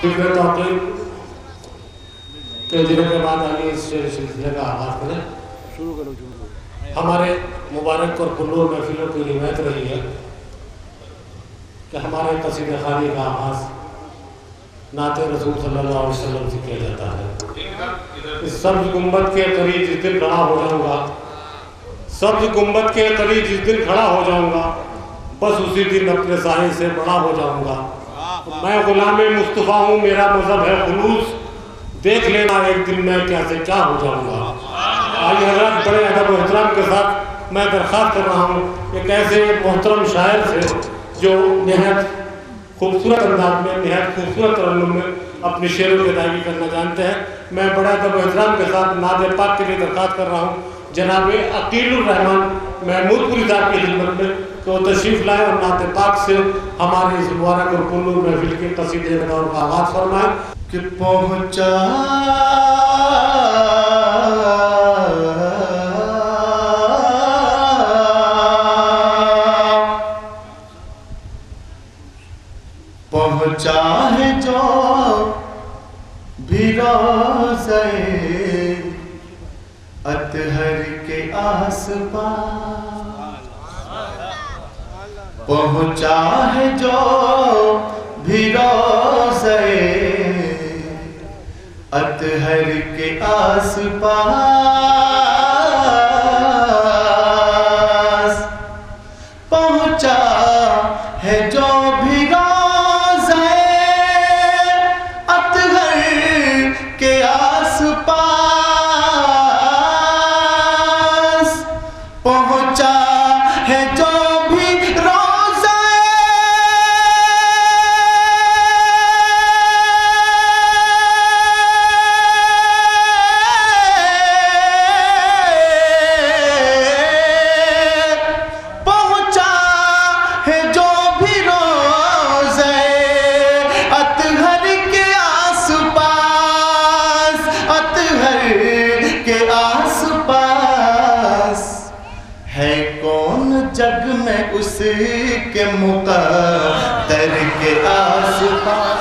फिक्र तौक़ीफ़ के दिनों के बाद आगे इस सिलसिले का आगाज़ करें। शुरू करो। हमारे मुबारक और पुरनूर महफिलों की रिवायत रही है कि हमारे क़सीदे ख़ानी का आगाज़ नाते रसूल सल्लल्लाहु अलैहि वसल्लम से किया जाता है। इस सब्ज़ गुंबद के करीब जिस दिन खड़ा हो जाऊँगा, सब्ज़ गुंबद के करीब जिस दिन खड़ा हो जाऊँगा, बस उसी दिन अपने साए से बड़ा हो जाऊँगा। मैं गुलामे मुस्तफ़ा हूँ, मेरा मज़हब है खुलूस, देख लेना एक दिन मैं क्या से क्या हो जाऊँगा। आइए हज़रत, बड़े अदब और एहतराम के साथ मैं दरख्वास्त कर रहा हूँ एक ऐसे मोहतरम शायर से जो नहायत खूबसूरत अंदाज में, नहायत खूबसूरत तरन्नुम में अपनी शेरों की अदायगी करना जानते हैं। मैं बड़ा अदब और एहतराम के साथ नाज़ पाक के लिए दरख्वास्त कर रहा हूँ जनाब अकीलुर रहमान महमूदपुरी साहब की खिदमत में कि वो तशरीफ़ लाए और नाते पाक से हमारे इस मुबारक और पुरनूर महफिल के क़सीदे का आगाज़ फरमाएं कि पहुँचा पहुँचा है जो भी रोज़े अतहर के आस-पास, पहुँचा है जो भी रोज़े अतहर के आस-पास, पहुँचा है जो भी रोज़े अतहर के आस-पास, पहुँचा है जो भी रोज़े पहुँचा है जो भी रोज़े अतहर के आस-पास, अतहर के आस-पास। है कौन जग में उसके मुक़द्दर के आस-पास,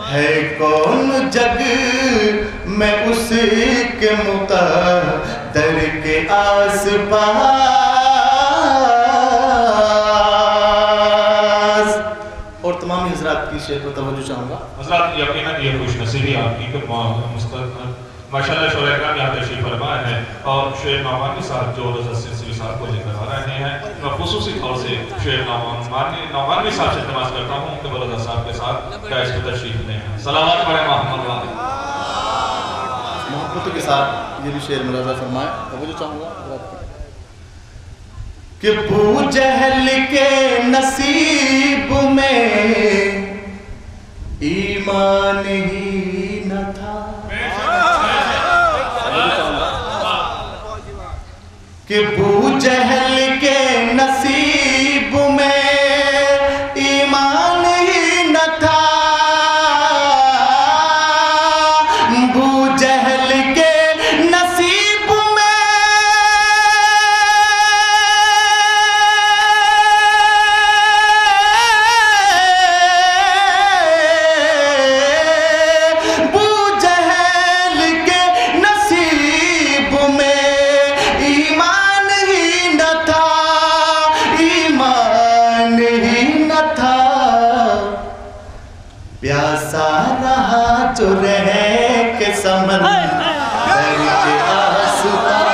है कौन जग में उसके मुक़द्दर के आस-पास। और तमाम हज़रात की शेर पर तवज्जो चाहूँगा। हज़रात यकीनन ये खुशनसीबी आपकी कि माशाअल्लाह शोरा यहाँ तशरीफ़ फरमा है और शेर नौमानी साहब जो सिलसिले साहब को लेकर आ रहे हैं, मैं ख़ुसूसी तौर से शेर नौमानी साहब से इल्तिमास करता हूँ कि बरदा साहब के साथ कैश में तशरीफ़ लें। सलावत पढ़े मोहम्मद मोहब्बत के साथ ये भी शेर मुलाज़ा फरमाए। तवज्जो चाहूँगा कि अबू जहल के नसीब में ईमान ही न था, कि अबू जहल के नसीब में ईमान ही न था, अबू जहल के नसीब में अबू जहल के नसीब में ईमान ही न था, ईमान ही न था। प्यासा रहा जो रह के समंदर के आस-पास,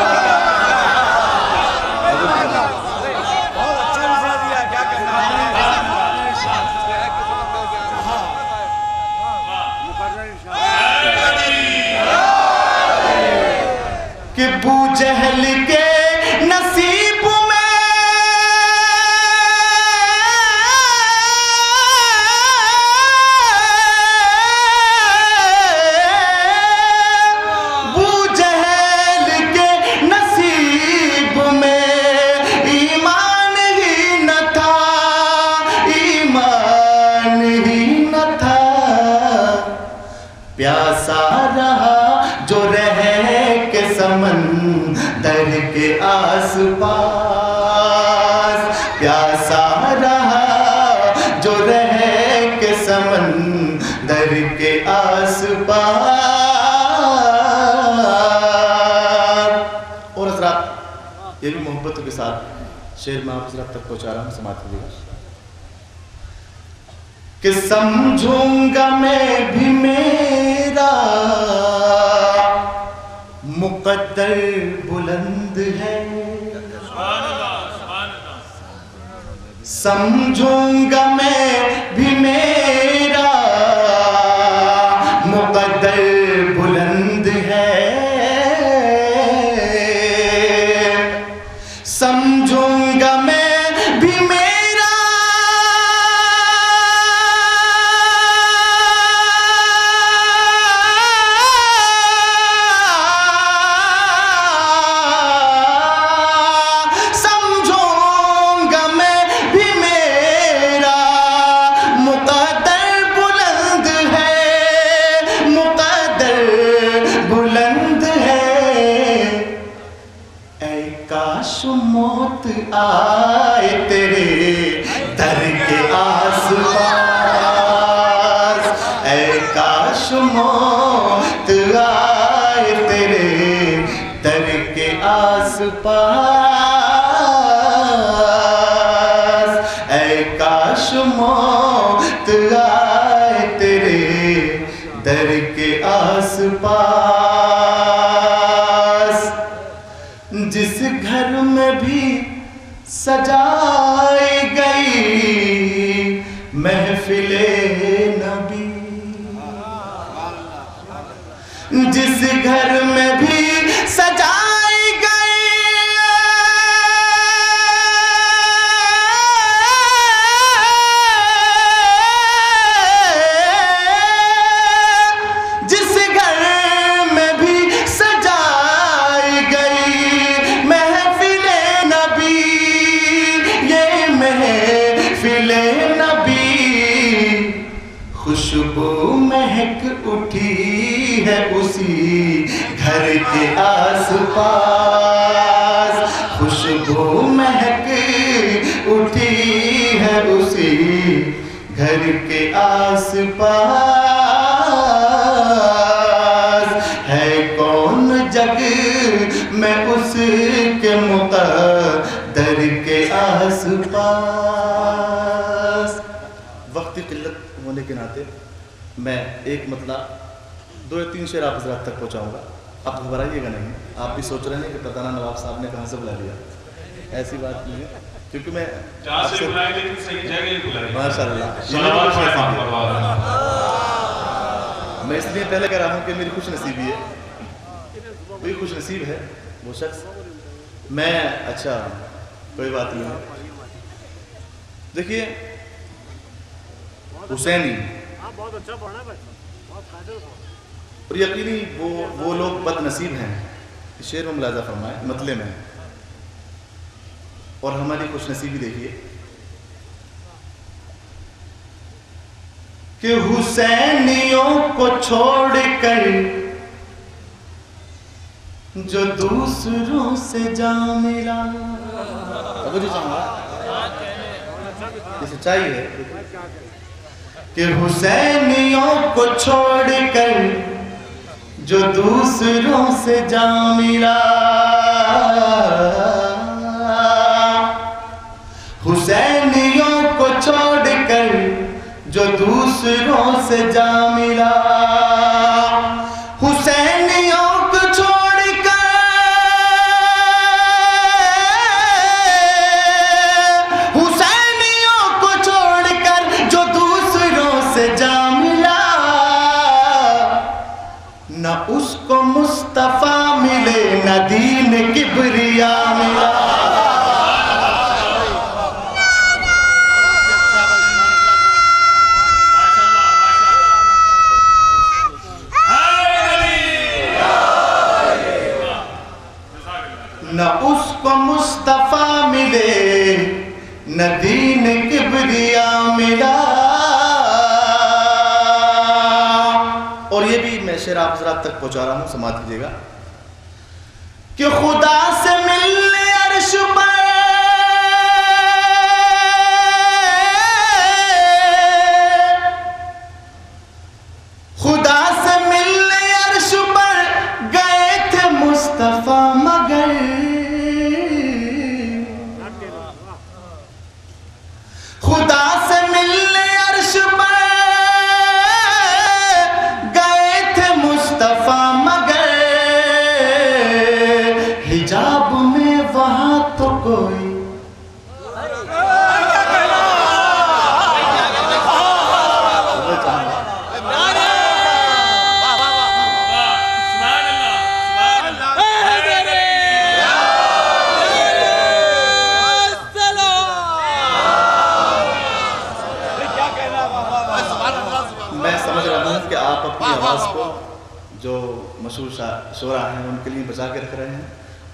कि अबू जहल के नसीब में अबू जहल के नसीब में ईमान ही न था, ईमान ही न था। प्यासा रहा जो रह के समंदर के आस-पास, प्यासा रहा जो रह के समंदर के आस पार। और हज़रात ये भी मोहब्बतों के साथ शेर में आप हज़रात तक पहुँचा रहा हूँ, समाप्त कीजिएगा कि समझूंगा मैं भी मेरा मुक़द्दर बुलंद है, समझूंगा मैं भी मेरा मुक़द्दर बुलंद है, समझूंगा मैं भी मेरा मौत आए तेरे दर के आस पास, ऐ काश मौत आए तेरे दर के आस पास, ऐ काश मौत आए तेरे दर के आस पास। जिस घर में भी सजाई गई महफिले नबी, जिस घर में भी सजाई गई जिस घर में भी सजाई गई महफिले नबी, ये महफिले नबी खुशबू महक उठी है उसी घर के आस पास, खुशबू महक उठी है उसी घर के आस पास। है कौन जग में उसके मुक़द्दर के आस पास। वक्त की किल्लत होने के नाते मैं एक मतलब 2 या 3 शेर आप हज़रात तक पहुँचाऊँगा, आप घबराइएगा नहीं। आप भी सोच रहे हैं कि पता ना नवाब साहब ने कहाँ से बुला लिया, ऐसी बात नहीं है, क्योंकि मैं माशाअल्लाह मैं इसलिए पहले कह रहा हूँ कि मेरी खुश नसीबी है, कोई खुश नसीब है वो शख्स। मैं अच्छा कोई बात नहीं है। देखिए हुसैनी बहुत अच्छा पढ़ना है भाई, बहुत फायदे और यकीनी वो लोग बदनसीब हैं, शेर में मुलाजा फरमाए मतले में। और हमारी खुशनसीबी देखिए कि हुसैनियों को छोड़कर जो दूसरों से जा मिला, अब जो चाहूँगा ये सच्चाई है कि हुसैनियों को छोड़कर जो दूसरों से जा मिला, हुसैनियों को छोड़कर जो दूसरों से जा मिला, हुसैनियों को छोड़कर, हुसैनियों को छोड़कर जो दूसरों से जा मिला, न उसको मुस्तफा मिले न दीन किबरिया मिला। न उसको मुस्तफा मिले न दीन किबरिया मिला। और ये भी मैं शेर आप हज़रात तक पहुंचा रहा हूं, समाप्त कीजिएगा कि खुदा से मिलने अर्श पर जो मशहूर शोरा हैं उनके लिए बचा के रख रहे हैं।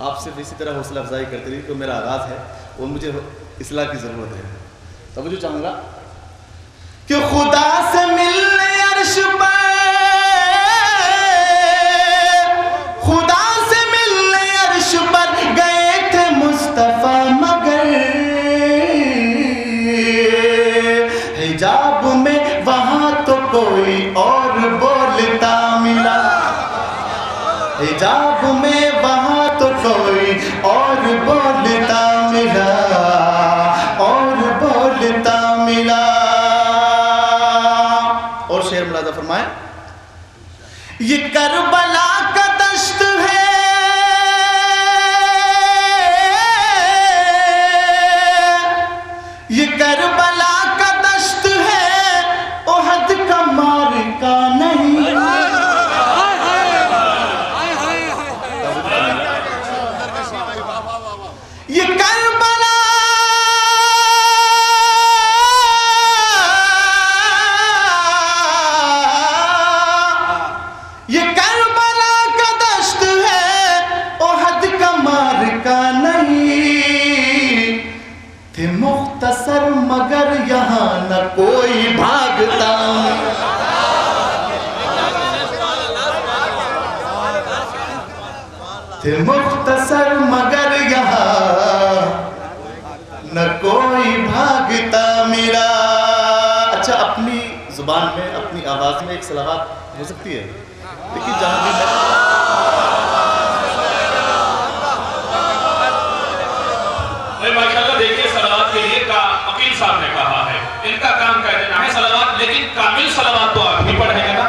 आप सिर्फ इसी तरह हौसला अफजाई करते रहिए, तो मेरा आगाज़ है और मुझे इस्लाह की ज़रूरत है। तो मुझे चाहूँगा कि खुदा से मिलने अर्श पर, खुदा से मिलने अर्श पर गए थे मुस्तफ़ा, मगर हिजाब में वहाँ तो कोई और बोलता मिला, हिजाब में वहाँ तो कोई और बोलता मिला, और बोलता मिला। और शेर मुलाजा फरमाए, ये करबला का दश्त है, ये करबला का दश्त है, ओहद का मारिका नहीं। ये करबला, ये करबला का दश्त है, ओहद का मारिका नहीं। थे मुख्तसर मगर यहाँ न कोई भागता, थे मुख्तसर मगर यहाँ न कोई भागता मिला। अच्छा, अपनी जुबान में अपनी आवाज़ में एक सलावत हो सकती है, लेकिन जहाँ भी माशाल्लाह देखिए, सलावत के लिए का अकील साहब ने कहा है, इनका काम कह देना है सलावत, लेकिन कामिल सलावत तो आप ही पढ़ेंगे ना।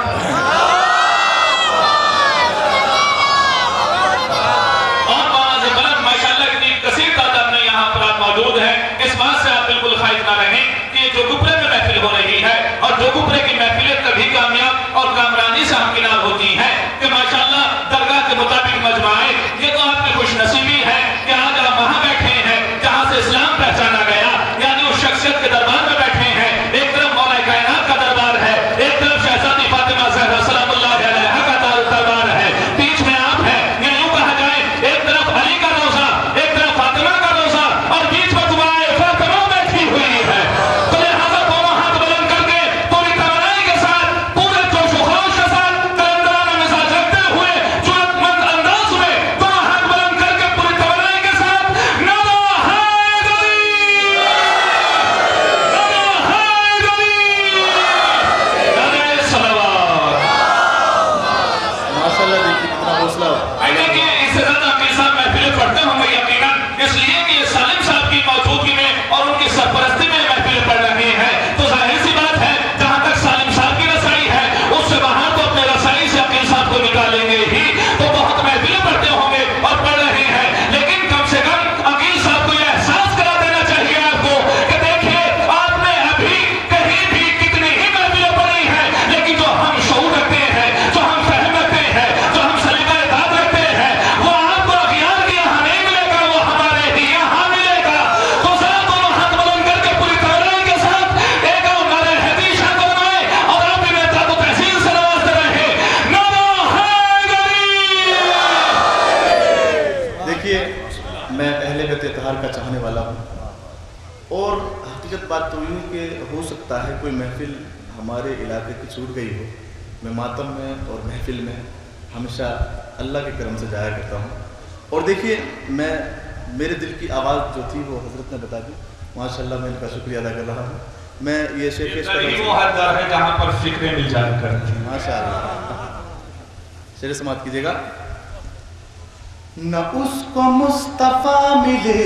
और बाज़ बलद माशाल्लाह इतनी कसीर तादाद में यहाँ पर आप मौजूद हैं, इस बात से आप बिल्कुल खाइफ ना रहें कि जो गुपरे में महफिल हो रही है और जो गुपरे की महफिलें कभी कामयाब और कामरानी से हमकिनार होती हैं कि माशाल्लाह दरगाह के मुताबिक मजमा आए। ये तो आपकी खुशनसीबी है कि आज आप वहाँ बैठे हैं जहाँ से इस्लाम पहचाना गया, यानी उस शख्सियत के दरबार में बैठे हैं। एक तरफ मौला कायनात का दरबार है, एक तरफ शहजादी फातिमा ज़हरा सलामुल्लाह अलैहा का दरबार है, बीच में आप हैं, या यूं कहा जाए एक तरफ अली का रोज़ा, एक तरफ फातिमा का रोज़ा, और बीच में दुआए फातिमा बैठी हुई है। तो लिहाजा दोनों हाथ बुलंद करके पूरी तमन्नाई के साथ, पूरे जोश व खरोश के साथ, कलंदराना मिजाज रखते हुए, जुर्रतमंद अंदाज में दोनों हाथ बुलंद करके पूरी तमन्नाई के साथ नारा हैदरी, नारा हैदरी, नारे सलावत। माशाल्लाह देखिए कितना हौसला हो। देखिए, इससे ज्यादा अकील साहब महफिलें पढ़ते होंगे यकीनन, इसलिए कि ये सालिम साहब की मौजूदगी में और उनकी सरपरस्ती में महफिलें पढ़ रहे हैं, तो जाहिर सी बात है जहां तक सालिम साहब की रसाई है, उससे बाहर तो अपने रसाई से अकील साहब को निकालेंगे ही, तो बहुत महफिलें पढ़ते होंगे और पढ़ रहे हैं। लेकिन कम से कम अकील साहब को यह एहसास करा देना चाहिए आपको कि देखिए, आपने अभी कहीं भी कितनी ही महफिलें पढ़ी हैं, लेकिन जो हम शऊर रखते हैं, जो हम फहम रखते हैं, जो हम सलीका-ए-दाद रखते हैं, वो आपको अखियार के यहाँ नहीं मिलेगा, वो हमारे ही यहाँ मिलेगा। तो जरा दोनों हाथ बुलंद करके पूरी तमन्नाई के साथ एक और नारे हैदरी शान करवाएं और आप भी मेहता को तहसीन से नवाजते रहे। नारा हैदरी। देखिए, मैं अहले बैत इत्तहार का चाहने वाला हूँ, और हकीकत बात तो यूँ कि हो सकता है कोई महफिल हमारे इलाके की छूट गई हो। मैं मातम में और महफिल में हमेशा अल्लाह के करम से जाया करता हूँ। और देखिए, मैं मेरे दिल की आवाज़ जो थी वो हजरत ने बता दी, माशाल्लाह मैं इनका शुक्रिया अदा कर रहा हूँ। मैं ये शेर पेश कर रहा वो हद दर है जहाँ पर फिक्रें मिल जाया करती हैं। माशाल्लाह। शेर समाप्त कीजिएगा। न उसको मुस्तफ़ा मिले,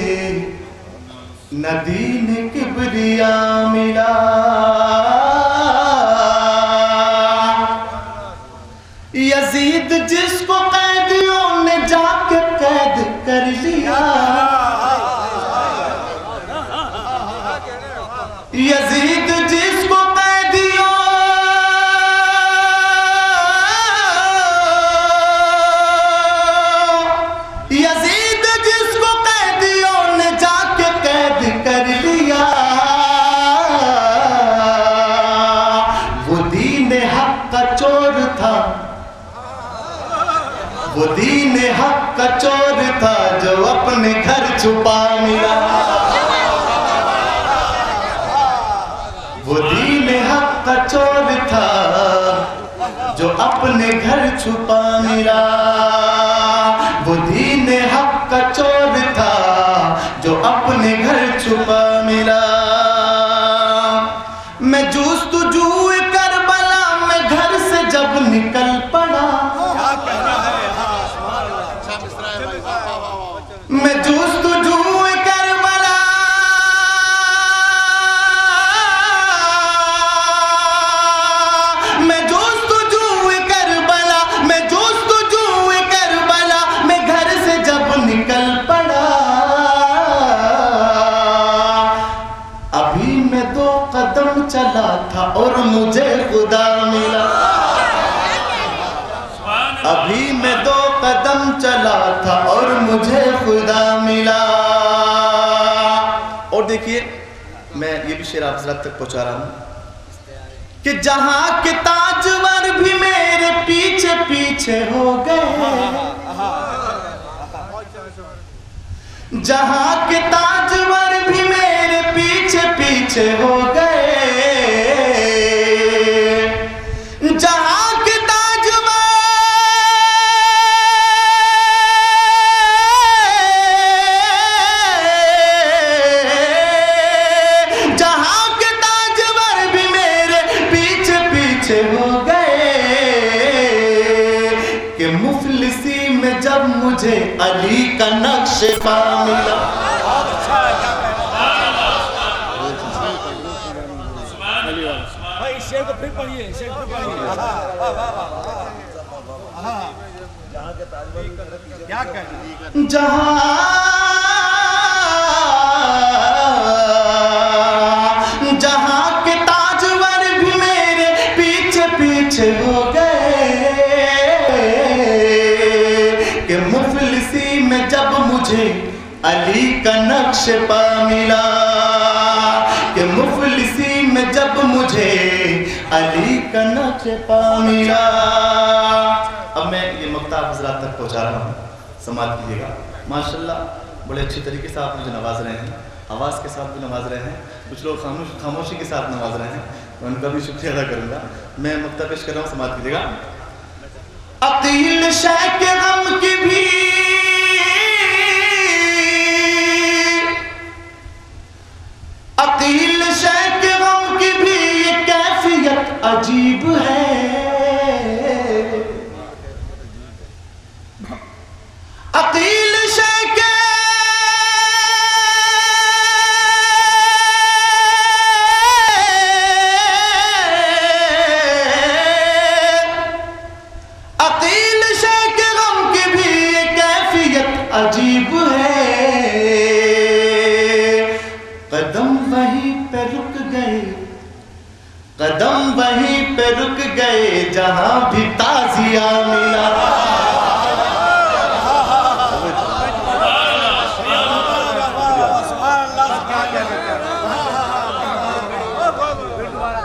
न दीन किबरिया मिला, यजीद जिसको कैदियों ने जाके कैद कर लिया, यजीद जिसको कैदियों यजीद जिसको कैदियों ने जाके कैद कर लिया, वो दीन हक का चोर था, अपने घर छुपा मिला, वो दीन हक का चोर था जो अपने घर छुपा मिला, वो दीन हक का चोर था जो अपने घर छुपा मिला। मैं जूस्तुजू करबला में घर से जब निकल पड़ा, मैं जूस्तुजू करबला, मैं जूस्तुजू करबला, मैं जूस्तुजू करबला मैं घर से जब निकल पड़ा, अभी मैं 2 कदम चला था और मुझे खुदा मिला, अभी मैं 2 कदम चला था और मुझे खुदा मिला। और देखिए मैं ये भी शेर आप हज़रात तक पहुंचा रहा हूं कि जहां के ताजवर भी मेरे पीछे पीछे हो गए, जहां के ताजवर भी मेरे पीछे पीछे हो गए, जहां के ताजवर, जहां के ताजवर भी मेरे पीछे पीछे हो गए, कि मुफलिसी में जब मुझे अली का नक्श पा मिला, शेर को फिर पढ़िए, शेर को पढ़िए। क्या कहना, जहां के ताजवर भी मेरे पीछे पीछे हो गए, कि मुफलिसी में जब मुझे अली का नक्श पा मिला, कि मुफलिसी में जब मुझे अली का नक्श पा मिला। अब मैं ये मक्ता आप हज़रात तक पहुंचा रहा हूँ, समाज कीजिएगा। माशाल्लाह बड़े अच्छे तरीके से आप मुझे नवाज रहे हैं, आवाज़ के साथ भी नवाज रहे हैं, कुछ लोग खामोशी के साथ नवाज रहे हैं, मैं उनका भी शुक्रिया अदा करूँगा। मैं मक्ता पेश कर रहा हूँ, समाज कीजिएगा। अकील शह के गम की भी अकील शह के गम की भी ये कैफियत अजीब है, अकील शह के अकील शह के गम की भी ये कैफियत अजीब है, कदम वहीं पे रुक गए, कदम वहीं पे रुक गए जहां भी ताजिया मिला,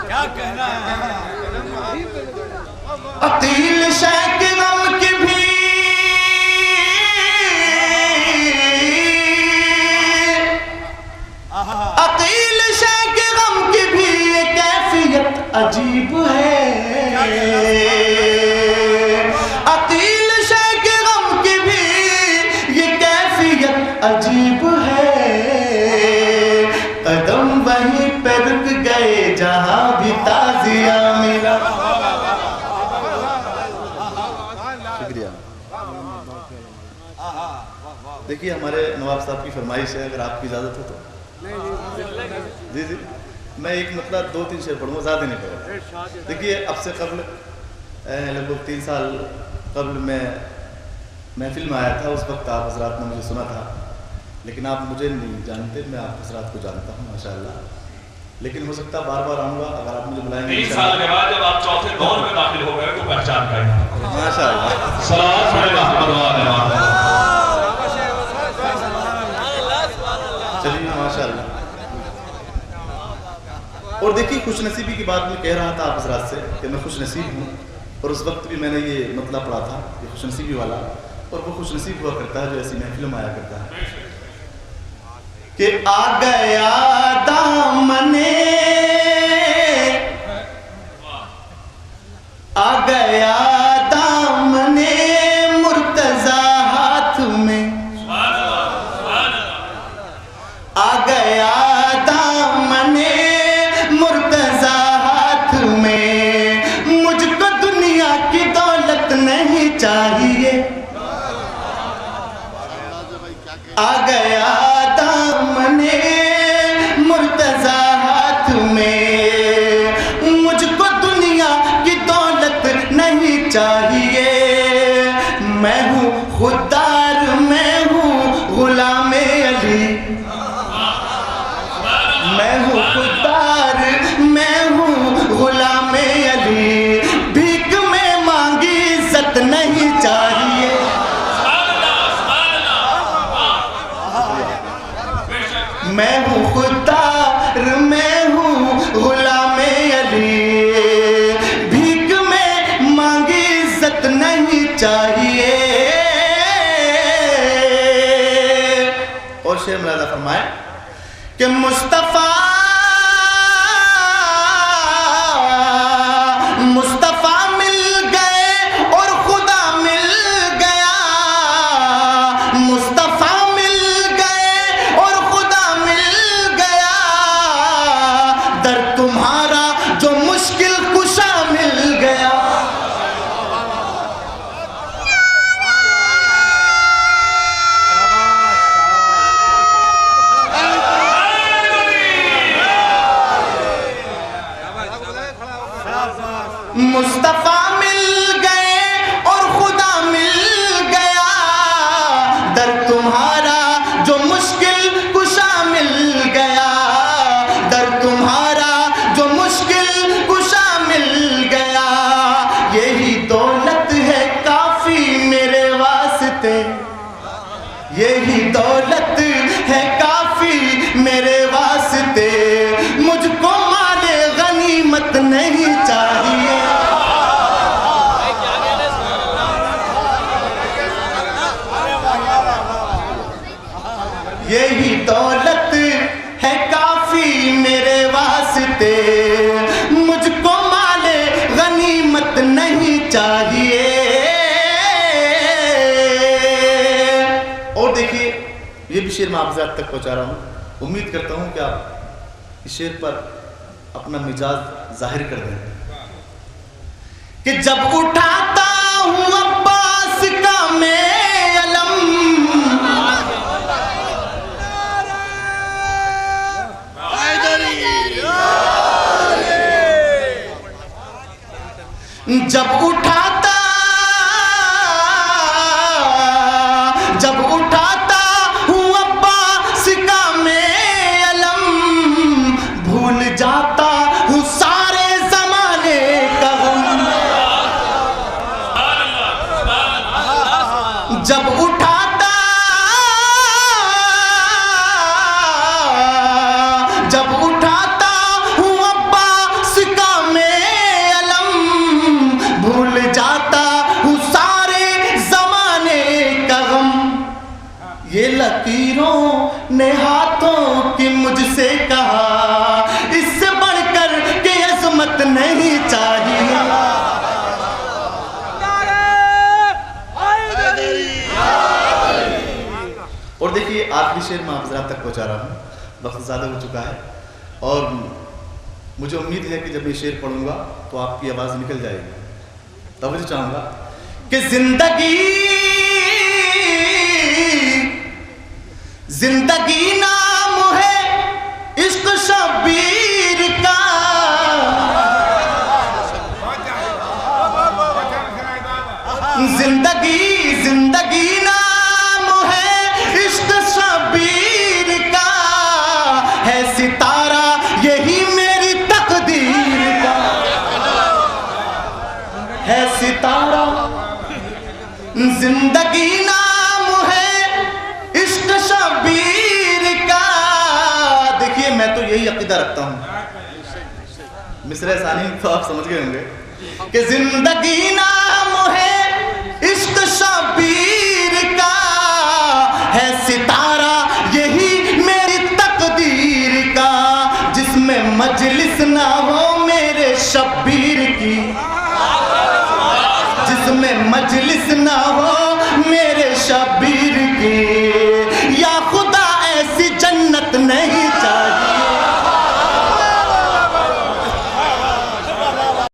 क्या कहना है। अकील शह के गम की भी अकील शह के गम की भी ये कैफियत अजीब है, अकील शह के गम की भी ये कैफियत अजीब है, कदम वहीं पे रुक गए जहां भी ताजिया मिला। शुक्रिया। देखिए हमारे नवाब साहब की फरमाइश है, अगर आपकी इजाज़त हो तो। जी जी, मैं एक मतलब 2-3 शेर पढ़ूँगा, ज़्यादा नहीं पढ़ूँगा। देखिए अब से कबल लगभग 3 साल कबल मैं महफिल में आया था, उस वक्त आप हज़रात ने मुझे सुना था, लेकिन आप मुझे नहीं जानते, मैं आप हज़रात को जानता हूँ माशाअल्लाह, लेकिन हो सकता बार बार आऊँगा अगर आप मुझे बुलाएंगे। 3 साल के बाद जब आप चौथे दौर में दाखिल हो गए तो पहचान पाएंगे माशाअल्लाह। सलावत पढ़ेगा चलिए माशाअल्लाह। और देखिए खुशनसीबी की बात मैं कह रहा था आप हज़रात से कि मैं खुशनसीब हूँ, और उस वक्त भी मैंने ये मतलब पढ़ा था, ये खुशनसीबी वाला, और वो खुशनसीब हुआ करता है जो ऐसी महफिलों में आया करता है कि आ गया दामने, आ गया दामने मुर्तजा हाथ में, आ गया दामने मुर्तजा हाथ में, मुझको दुनिया की दौलत नहीं चाहिए, आ गया दामने मुर्तजा हाथ में, मुझको दुनिया की दौलत नहीं चाहिए, मैं हूँ खुददार, मैं हूँ गुलामे अली, मैं हूँ खुददार, मैं हूँ गुलामे अली, भीख में मांगी इज्जत नहीं चाहिए, मैं हूँ खुददार, मैं हूँ गुलामे अली, भीख में मांगी इज्जत नहीं चाहिए। और शेर मुलाजा फरमाए कि मुस्तफा मुस्तफा मिल गए और खुदा मिल गया, मुस्तफा मिल गए और खुदा मिल गया, दर तुम्हारा जो मुश्किल कुशा मिल गया, मुस्तफा मिल गए और खुदा मिल गया, दर तुम्हारा जो मुश्किल कुशा मिल गया, दर तुम्हारा जो मुश्किल कुशा मिल गया, यही दौलत है काफी मेरे वास्ते, यही दौलत है काफी मेरे वास्ते, मुझको माले गनीमत नहीं चाहिए, यही दौलत है काफी मेरे वास्ते, मुझको माले गनीमत नहीं चाहिए। और देखिए ये भी शेर मैं आप तक पहुंचा रहा हूँ, उम्मीद करता हूँ कि आप इस शेर पर अपना मिजाज जाहिर कर दें कि जब उठाता हूँ अब्बास का मैं अलम, जब उठाता हूँ अब्बास का मैं अलम, भूल जाता हूँ सारे जमाने का गम, जब उठाता हूँ अब्बास का मैं अलम, भूल जाता हूँ सारे जमाने का गम, ये लकीरों ने हाथों की मुझसे कहा, इससे बढ़कर के अजमत नहीं चाहिए, और देखिए आखिरी शेर मैं आप तक पहुंचा रहा हूँ, वक्त ज़्यादा हो चुका है और मुझे उम्मीद है कि जब ये शेर पढ़ूंगा तो आपकी आवाज़ निकल जाएगी। तवज्जो चाहूँगा कि जिंदगी नाम है इश्क शबीर का, जिंदगी नाम है इश्क शबीर का, है सितारा यही मेरी तकदीर का, है सितारा, जिंदगी नाम है इश्क शबीर का। देखिए मैं तो यही अकीदा रखता हूँ, मिसरे सानी तो आप समझ गए होंगे कि जिंदगी नाम है इश्क शबीर का है सितारा यही मेरी तकदीर का, जिसमें मजलिस ना हो मेरे शब्बीर की, जिसमें मजलिस ना हो मेरे शब्बीर